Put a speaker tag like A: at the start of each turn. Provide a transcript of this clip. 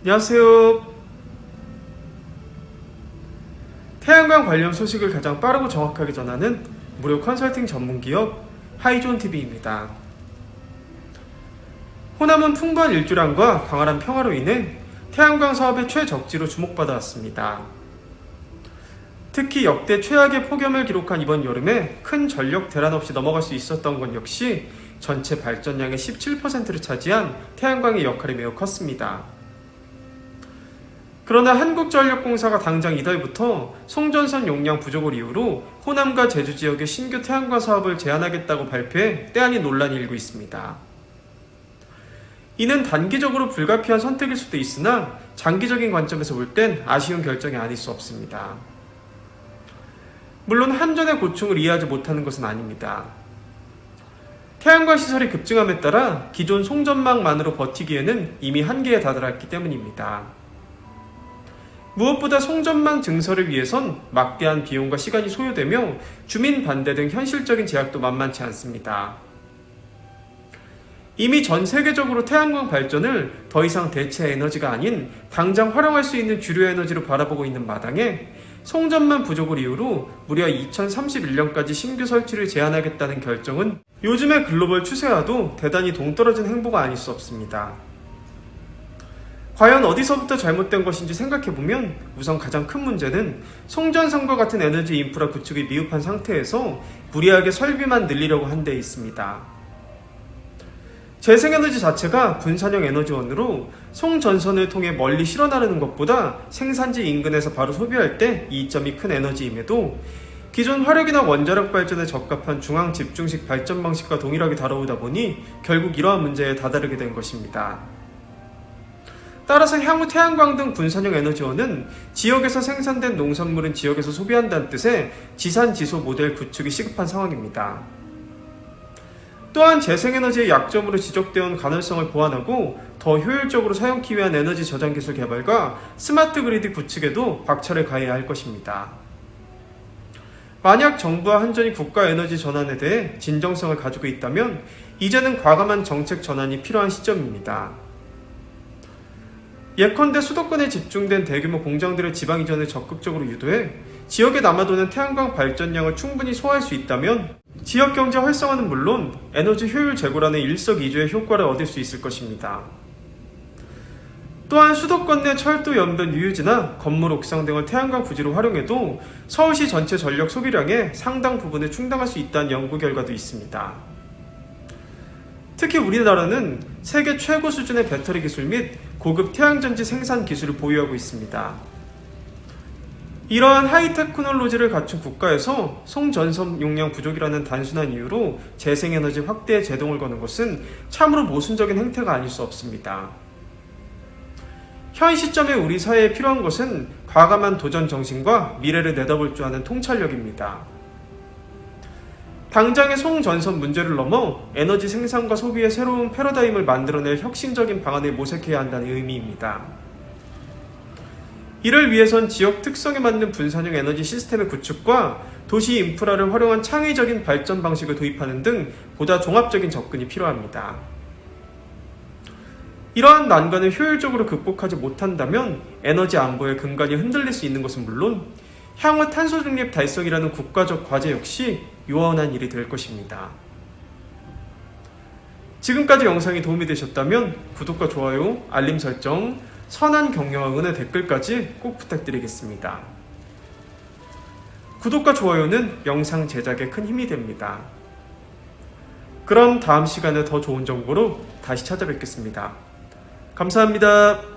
A: 안녕하세요. 태양광 관련 소식을 가장 빠르고 정확하게 전하는 무료 컨설팅 전문기업 하이존TV입니다. 호남은 풍부한 일조량과 광활한 평화로 인해 태양광 사업의 최적지로 주목받아 왔습니다. 특히 역대 최악의 폭염을 기록한 이번 여름에 큰 전력 대란 없이 넘어갈 수 있었던 건 역시 전체 발전량의 17%를 차지한 태양광의 역할이 매우 컸습니다. 그러나 한국전력공사가 당장 이달부터 송전선 용량 부족을 이유로 호남과 제주 지역의 신규 태양광 사업을 제한하겠다고 발표해 때 아닌 논란이 일고 있습니다. 이는 단기적으로 불가피한 선택일 수도 있으나 장기적인 관점에서 볼 땐 아쉬운 결정이 아닐 수 없습니다. 물론 한전의 고충을 이해하지 못하는 것은 아닙니다. 태양광 시설이 급증함에 따라 기존 송전망만으로 버티기에는 이미 한계에 다다랐기 때문입니다. 무엇보다 송전망 증설을 위해선 막대한 비용과 시간이 소요되며 주민 반대 등 현실적인 제약도 만만치 않습니다. 이미 전 세계적으로 태양광 발전을 더 이상 대체 에너지가 아닌 당장 활용할 수 있는 주류 에너지로 바라보고 있는 마당에 송전망 부족을 이유로 무려 2031년까지 신규 설치를 제한하겠다는 결정은 요즘의 글로벌 추세와도 대단히 동떨어진 행보가 아닐 수 없습니다. 과연 어디서부터 잘못된 것인지 생각해보면 우선 가장 큰 문제는 송전선과 같은 에너지 인프라 구축이 미흡한 상태에서 무리하게 설비만 늘리려고 한 데 있습니다. 재생에너지 자체가 분산형 에너지원으로 송전선을 통해 멀리 실어나르는 것보다 생산지 인근에서 바로 소비할 때 이점이 큰 에너지임에도 기존 화력이나 원자력 발전에 적합한 중앙 집중식 발전 방식과 동일하게 다뤄오다 보니 결국 이러한 문제에 다다르게 된 것입니다. 따라서 향후 태양광 등 분산형 에너지원은 지역에서 생산된 농산물은 지역에서 소비한다는 뜻의 지산지소 모델 구축이 시급한 상황입니다. 또한 재생에너지의 약점으로 지적되어 온 가능성을 보완하고 더 효율적으로 사용하기 위한 에너지 저장 기술 개발과 스마트 그리드 구축에도 박차를 가해야 할 것입니다. 만약 정부와 한전이 국가 에너지 전환에 대해 진정성을 가지고 있다면 이제는 과감한 정책 전환이 필요한 시점입니다. 예컨대 수도권에 집중된 대규모 공장들의 지방 이전을 적극적으로 유도해 지역에 남아도는 태양광 발전량을 충분히 소화할 수 있다면 지역 경제 활성화는 물론 에너지 효율 제고라는 일석이조의 효과를 얻을 수 있을 것입니다. 또한 수도권 내 철도 연변 유유지나 건물 옥상 등을 태양광 부지로 활용해도 서울시 전체 전력 소비량의 상당 부분을 충당할 수 있다는 연구 결과도 있습니다. 특히 우리나라는 세계 최고 수준의 배터리 기술 및 고급 태양전지 생산 기술을 보유하고 있습니다. 이러한 하이테크놀로지를 갖춘 국가에서 송전선 용량 부족이라는 단순한 이유로 재생에너지 확대에 제동을 거는 것은 참으로 모순적인 행태가 아닐 수 없습니다. 현 시점에 우리 사회에 필요한 것은 과감한 도전 정신과 미래를 내다볼 줄 아는 통찰력입니다. 당장의 송전선 문제를 넘어 에너지 생산과 소비의 새로운 패러다임을 만들어낼 혁신적인 방안을 모색해야 한다는 의미입니다. 이를 위해선 지역 특성에 맞는 분산형 에너지 시스템의 구축과 도시 인프라를 활용한 창의적인 발전 방식을 도입하는 등 보다 종합적인 접근이 필요합니다. 이러한 난관을 효율적으로 극복하지 못한다면 에너지 안보의 근간이 흔들릴 수 있는 것은 물론 향후 탄소 중립 달성이라는 국가적 과제 역시 요원한 일이 될 것입니다. 지금까지 영상이 도움이 되셨다면 구독과 좋아요, 알림 설정, 선한 격려와 응원의 댓글까지 꼭 부탁드리겠습니다. 구독과 좋아요는 영상 제작에 큰 힘이 됩니다. 그럼 다음 시간에 더 좋은 정보로 다시 찾아뵙겠습니다. 감사합니다.